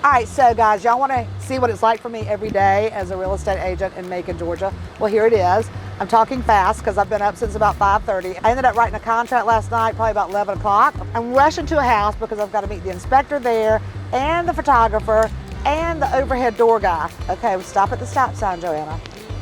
All right, so guys, y'all want to see what it's like for me every day as a real estate agent in Macon, Georgia? Well, here it is. I'm talking fast because I've been up since about 5:30. I ended up writing a contract last night, probably about 11 o'clock. I'm rushing to a house because I've got to meet the inspector there and the photographer and the overhead door guy. Okay, we'll stop at the stop sign, Joanna.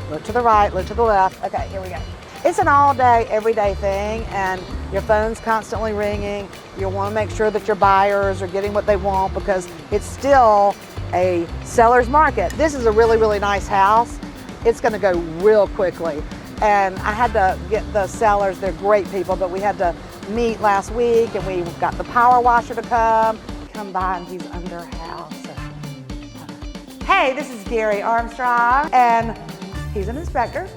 Look to the right, look to the left. Okay, here we go. It's an all day, everyday thing, and your phone's constantly ringing. You want to make sure that your buyers are getting what they want because it's still a seller's market. This is a really, really nice house. It's going to go real quickly. And I had to get the sellers, they're great people, but we had to meet last week and we got the power washer to come by, and he's under house. Hey, this is Gary Armstrong, and he's an inspector.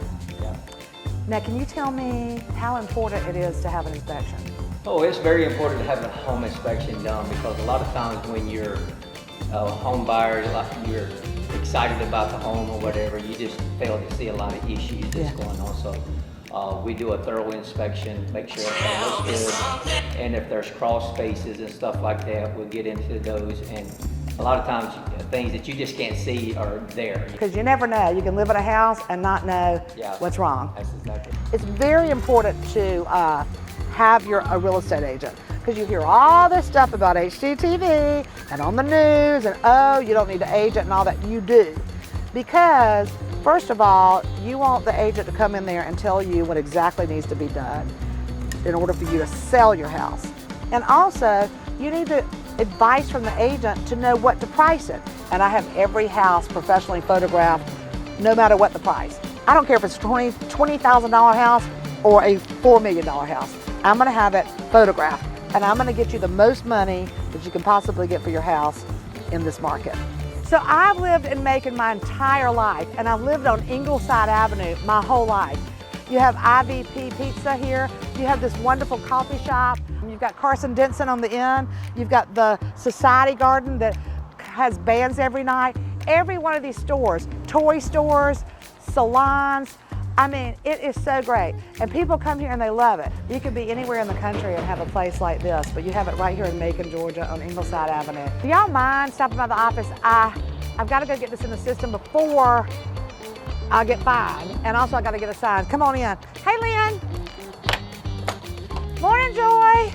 Now, can you tell me how important it is to have an inspection? Oh, it's very important to have a home inspection done because a lot of times when you're a home buyer, you're excited about the home or whatever, you just fail to see a lot of issues that's going on. So we do a thorough inspection, make sure everything looks good, and if there's crawl spaces and stuff like that, we'll get into those. And a lot of times things that you just can't see are there. Because you never know. You can live in a house and not know what's wrong. That's exactly. It's very important to have a real estate agent because you hear all this stuff about HGTV and on the news and oh, you don't need an agent and all that. You do. Because first of all, you want the agent to come in there and tell you what exactly needs to be done in order for you to sell your house. And also, you need the advice from the agent to know what to price it. And I have every house professionally photographed, no matter what the price. I don't care if it's a $20,000 house or a $4 million house. I'm gonna have it photographed, and I'm gonna get you the most money that you can possibly get for your house in this market. So I've lived in Macon my entire life, and I've lived on Ingleside Avenue my whole life. You have IVP Pizza here. You have this wonderful coffee shop. You've got Carson Denson on the end. You've got the Society Garden that has bands every night. Every one of these stores, toy stores, salons, I mean, it is so great. And people come here and they love it. You could be anywhere in the country and have a place like this, but you have it right here in Macon, Georgia on Ingleside Avenue. Do y'all mind stopping by the office? I've got to go get this in the system before I'll get fined. And also I got to get a sign. Come on in. Hey, Lynn. Morning, Joy.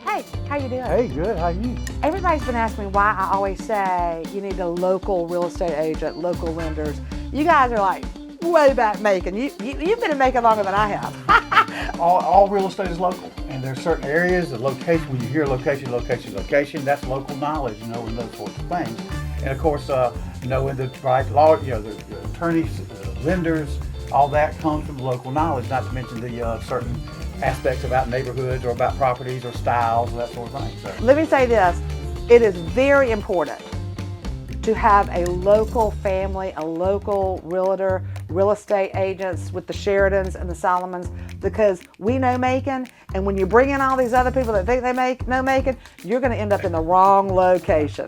Hey, how you doing? Hey, good. How you? Everybody's been asking me why I always say you need a local real estate agent, local lenders. You guys are like way back Macon. You've been in Macon longer than I have. all real estate is local, and there's certain areas, the location. When you hear location, that's local knowledge, and those sorts of things. And of course, knowing the right law, the attorneys, the lenders, all that comes from local knowledge. Not to mention the certain aspects about neighborhoods or about properties or styles and that sort of thing. So. Let me say this, it is very important to have a local family, a local realtor, real estate agents with the Sheridans and the Solomons, because we know Macon, and when you bring in all these other people that think they know Macon, you're gonna end up in the wrong location.